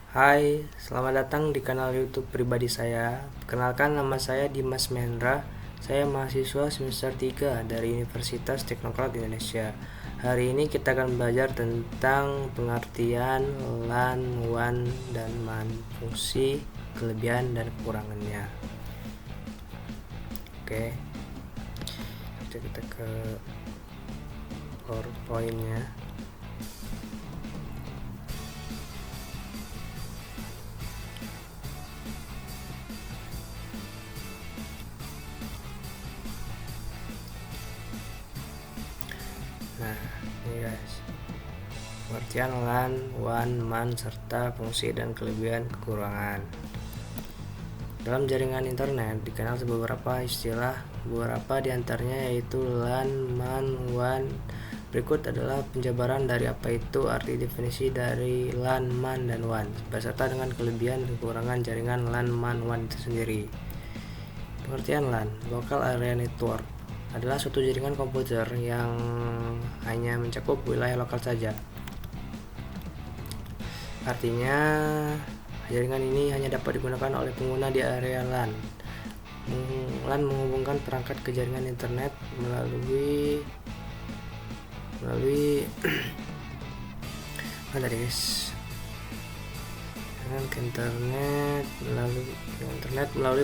Hai, selamat datang di kanal YouTube pribadi saya. Perkenalkan, nama saya Dimas Mendra. Saya mahasiswa semester 3 dari Universitas Teknokrat Indonesia. Hari ini kita akan belajar tentang pengertian LAN, WAN, dan MAN, fungsi, kelebihan, dan kekurangannya. Oke, kita ke PowerPoint-nya. Nah, ini guys, pengertian LAN, WAN, MAN, serta fungsi dan kelebihan kekurangan. Dalam jaringan internet dikenal beberapa istilah, beberapa diantaranya yaitu LAN, MAN, WAN. Berikut adalah penjabaran dari apa itu arti definisi dari LAN, MAN, dan WAN, beserta dengan kelebihan dan kekurangan jaringan LAN, MAN, WAN itu sendiri. Pengertian LAN, Local Area Network, adalah suatu jaringan komputer yang hanya mencakup wilayah lokal saja. Artinya, jaringan ini hanya dapat digunakan oleh pengguna di area LAN. LAN menghubungkan perangkat ke jaringan internet melalui melalui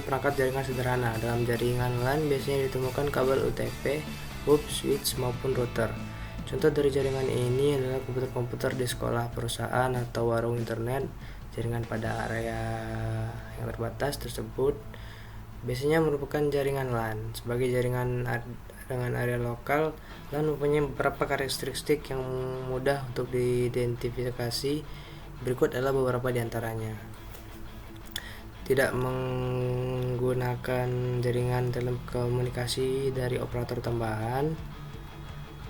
perangkat jaringan sederhana. Dalam jaringan LAN biasanya ditemukan kabel UTP, hub, switch, maupun router. Contoh dari jaringan ini adalah komputer-komputer di sekolah, perusahaan, atau warung internet. Jaringan pada area yang terbatas tersebut biasanya merupakan jaringan LAN. Sebagai jaringan dengan area lokal, LAN mempunyai beberapa karakteristik yang mudah untuk diidentifikasi. Berikut adalah beberapa di antaranya. Tidak menggunakan jaringan telekomunikasi dari operator tambahan.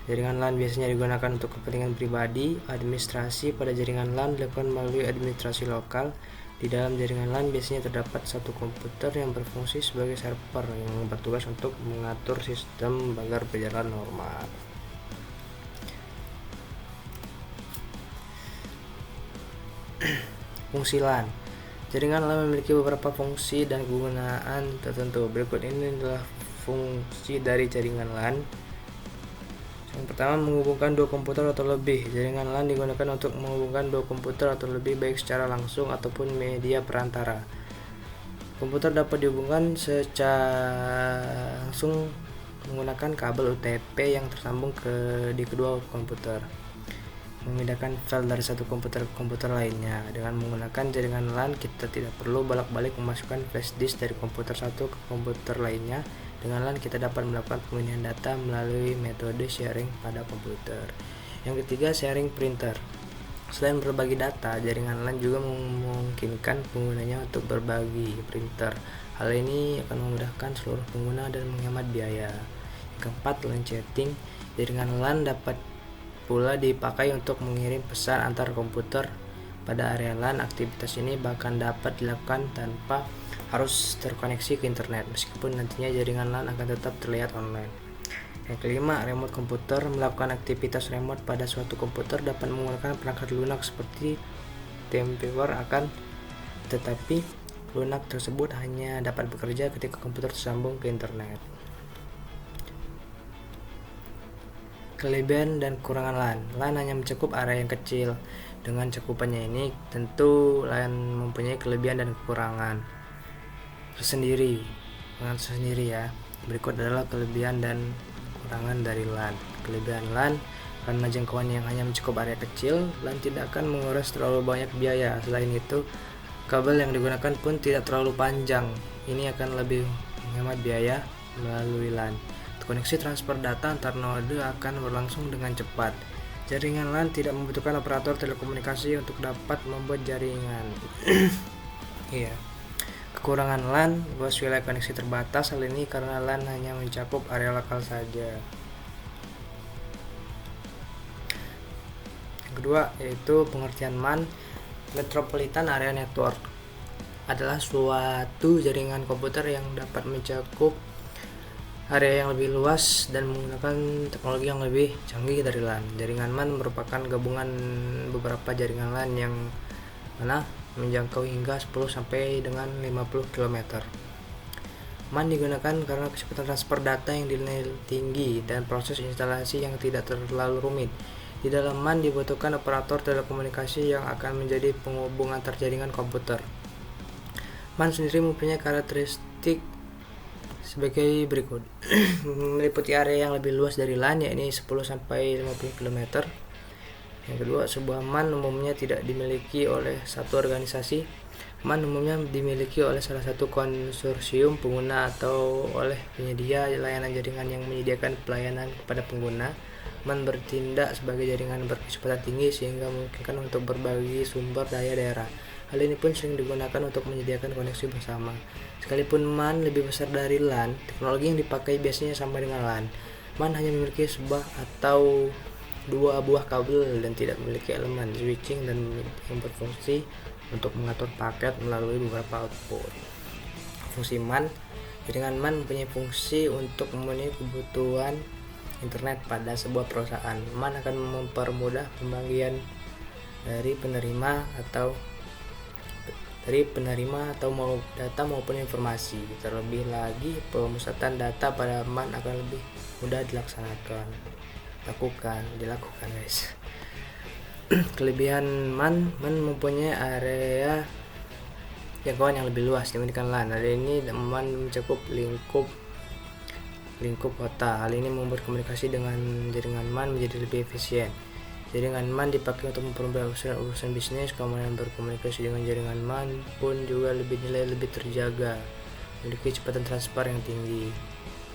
Jaringan LAN biasanya digunakan untuk kepentingan pribadi. Administrasi pada jaringan LAN dilakukan melalui administrasi lokal. Di dalam jaringan LAN biasanya terdapat satu komputer yang berfungsi sebagai server yang bertugas untuk mengatur sistem agar berjalan normal. Fungsi LAN. Jaringan LAN memiliki beberapa fungsi dan kegunaan tertentu. Berikut ini adalah fungsi dari jaringan LAN. Yang pertama, menghubungkan dua komputer atau lebih. Jaringan LAN digunakan untuk menghubungkan dua komputer atau lebih, baik secara langsung ataupun media perantara. Komputer dapat dihubungkan secara langsung menggunakan kabel UTP yang tersambung di kedua komputer, memindahkan file dari satu komputer ke komputer lainnya. Dengan menggunakan jaringan LAN, kita tidak perlu bolak-balik memasukkan flash disk dari komputer satu ke komputer lainnya. Dengan LAN, kita dapat melakukan pemindahan data melalui metode sharing pada komputer. Yang ketiga, sharing printer. Selain berbagi data, jaringan LAN juga memungkinkan penggunanya untuk berbagi printer. Hal ini akan memudahkan seluruh pengguna dan menghemat biaya. Yang keempat, LAN chatting. Jaringan LAN dapat pula dipakai untuk mengirim pesan antar komputer. Pada area LAN, aktivitas ini bahkan dapat dilakukan tanpa harus terkoneksi ke internet, meskipun nantinya jaringan LAN akan tetap terlihat online. Yang kelima, remote komputer. Melakukan aktivitas remote pada suatu komputer dapat menggunakan perangkat lunak seperti TeamViewer tetapi lunak tersebut hanya dapat bekerja ketika komputer tersambung ke internet. Kelebihan dan kekurangan LAN. LAN hanya mencakup area yang kecil. Dengan cakupannya ini, tentu LAN mempunyai kelebihan dan kekurangan tersendiri ya. Berikut adalah kelebihan dan kekurangan dari LAN. Kelebihan LAN, karena jangkauan yang hanya mencakup area kecil, LAN tidak akan menguras terlalu banyak biaya. Selain itu, kabel yang digunakan pun tidak terlalu panjang. Ini akan lebih menghemat biaya melalui LAN. Koneksi transfer data antar node akan berlangsung dengan cepat. Jaringan LAN tidak membutuhkan operator telekomunikasi untuk dapat membuat jaringan. Iya. Kekurangan LAN, luas wilayah koneksi terbatas. Hal ini karena LAN hanya mencakup area lokal saja. Yang kedua yaitu pengertian MAN. Metropolitan Area Network adalah suatu jaringan komputer yang dapat mencakup area yang lebih luas dan menggunakan teknologi yang lebih canggih dari LAN. Jaringan MAN merupakan gabungan beberapa jaringan LAN yang mana menjangkau hingga 10 sampai dengan 50 km. MAN digunakan karena kecepatan transfer data yang dinilai tinggi dan proses instalasi yang tidak terlalu rumit. Di dalam MAN dibutuhkan operator telekomunikasi yang akan menjadi penghubung antar jaringan komputer. MAN sendiri mempunyai karakteristik sebagai berikut. Meliputi area yang lebih luas dari LAN, yakni 10 sampai 50 km. Yang kedua, sebuah MAN umumnya tidak dimiliki oleh satu organisasi. MAN umumnya dimiliki oleh salah satu konsorsium pengguna atau oleh penyedia layanan jaringan yang menyediakan pelayanan kepada pengguna. MAN bertindak sebagai jaringan berkecepatan tinggi sehingga memungkinkan untuk berbagi sumber daya daerah. Hal ini pun sering digunakan untuk menyediakan koneksi bersama. Sekalipun MAN lebih besar dari LAN, teknologi yang dipakai biasanya sama dengan LAN. MAN hanya memiliki sebuah atau dua buah kabel dan tidak memiliki elemen switching dan yang berfungsi untuk mengatur paket melalui beberapa output. Fungsi MAN, jaringan MAN mempunyai fungsi untuk memenuhi kebutuhan internet pada sebuah perusahaan. MAN akan mempermudah pembagian dari penerima mau data maupun informasi. Terlebih lagi, pemusatan data pada MAN akan lebih mudah dilakukan guys. Kelebihan MAN mempunyai area jangkauan yang lebih luas dibandingkan LAN. Hari ini MAN mencakup lingkup kota. Hal ini membuat komunikasi dengan jaringan MAN menjadi lebih efisien. Jaringan MAN dipakai untuk mempermudah urusan bisnis. Keamanan berkomunikasi dengan jaringan MAN pun juga lebih terjaga, memiliki kecepatan transfer yang tinggi.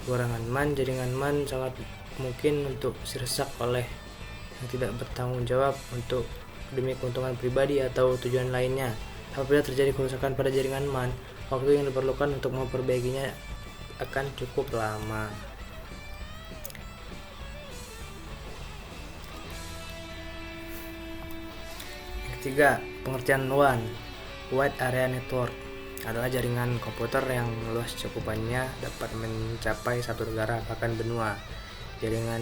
Kekurangan MAN, jaringan MAN sangat mungkin untuk dirusak oleh yang tidak bertanggung jawab untuk demi keuntungan pribadi atau tujuan lainnya. Apabila terjadi kerusakan pada jaringan MAN, waktu yang diperlukan untuk memperbaikinya akan cukup lama. Yang ketiga, pengertian WAN, Wide Area Network, adalah jaringan komputer yang luas cakupannya dapat mencapai satu negara bahkan benua. Jaringan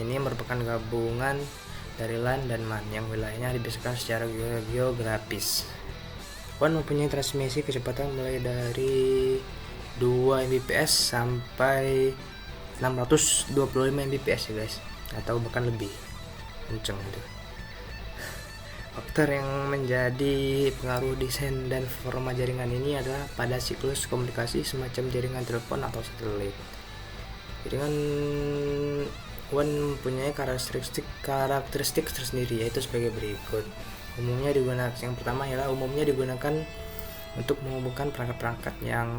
ini merupakan gabungan dari LAN dan MAN yang wilayahnya dipisahkan secara geografis. WAN mempunyai transmisi kecepatan mulai dari 2 Mbps sampai 625 Mbps ya guys, atau bahkan lebih kenceng gitu. Faktor yang menjadi pengaruh desain dan format jaringan ini adalah pada siklus komunikasi semacam jaringan telepon atau satelit. Jaringan WAN mempunyai karakteristik tersendiri, yaitu sebagai berikut. Yang pertama ialah umumnya digunakan untuk menghubungkan perangkat-perangkat yang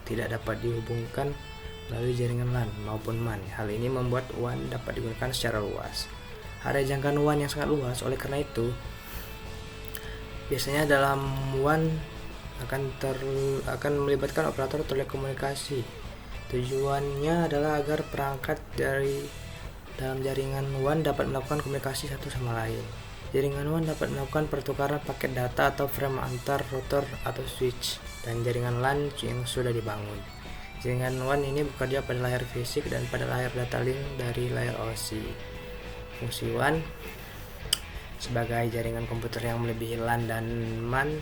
tidak dapat dihubungkan melalui jaringan LAN maupun MAN. Hal ini membuat WAN dapat digunakan secara luas. Area jangkauan WAN yang sangat luas, oleh karena itu biasanya dalam WAN akan melibatkan operator telekomunikasi. Tujuannya adalah agar perangkat dalam jaringan WAN dapat melakukan komunikasi satu sama lain. Jaringan WAN dapat melakukan pertukaran paket data atau frame antar router atau switch dan jaringan LAN yang sudah dibangun. Jaringan WAN ini bekerja pada layar fisik dan pada layar data link dari layar OSI. Fungsi WAN sebagai jaringan komputer yang melebihi LAN dan MAN,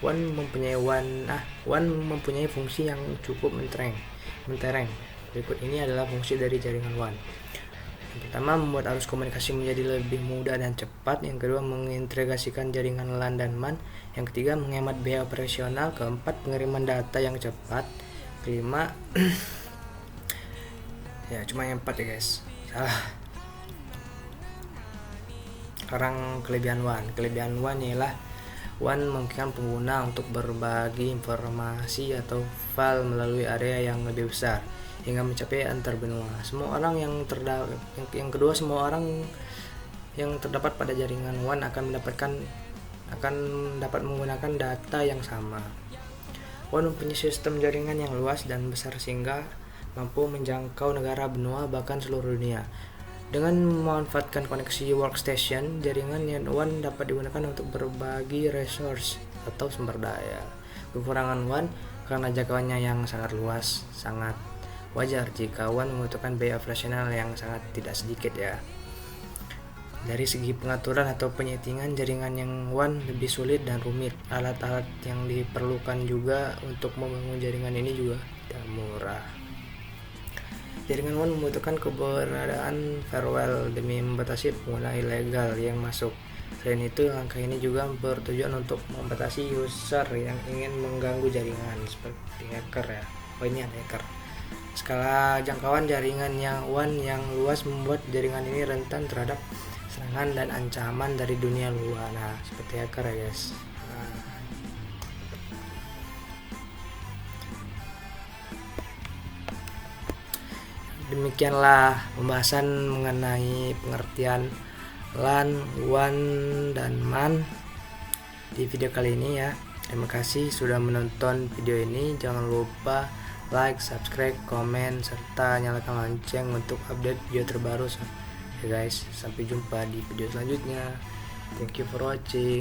WAN mempunyai fungsi yang cukup mentereng. Berikut ini adalah fungsi dari jaringan WAN. Yang pertama, membuat arus komunikasi menjadi lebih mudah dan cepat. Yang kedua, mengintegrasikan jaringan LAN dan MAN. Yang ketiga, menghemat biaya operasional. Keempat, pengiriman data yang cepat. Kelima, ya cuma yang 4 ya guys, salah. Sekarang kelebihan WAN ialah WAN memungkinkan pengguna untuk berbagi informasi atau file melalui area yang lebih besar hingga mencapai antar benua. Semua orang yang terdapat pada jaringan WAN akan dapat menggunakan data yang sama. WAN mempunyai sistem jaringan yang luas dan besar sehingga mampu menjangkau negara, benua, bahkan seluruh dunia. Dengan memanfaatkan koneksi workstation, jaringan WAN dapat digunakan untuk berbagi resource atau sumber daya. Kekurangan WAN karena jangkauannya yang sangat luas, sangat wajar jika WAN membutuhkan biaya operasional yang sangat tidak sedikit ya. Dari segi pengaturan atau penyetingan jaringan yang WAN lebih sulit dan rumit. Alat-alat yang diperlukan juga untuk membangun jaringan ini juga tidak murah. Jaringan WAN membutuhkan keberadaan firewall demi membatasi pengguna ilegal yang masuk. Selain itu, langkah ini juga bertujuan untuk membatasi user yang ingin mengganggu jaringan seperti hacker ya. Oh, ini ada hacker. Skala jangkauan jaringan yang WAN yang luas membuat jaringan ini rentan terhadap serangan dan ancaman dari dunia luar. Nah, seperti hacker ya guys. Demikianlah pembahasan mengenai pengertian LAN, WAN, dan MAN di video kali ini ya. Terima kasih sudah menonton video ini. Jangan lupa like, subscribe, komen, serta nyalakan lonceng untuk update video terbaru ya guys. Sampai jumpa di video selanjutnya. Thank you for watching.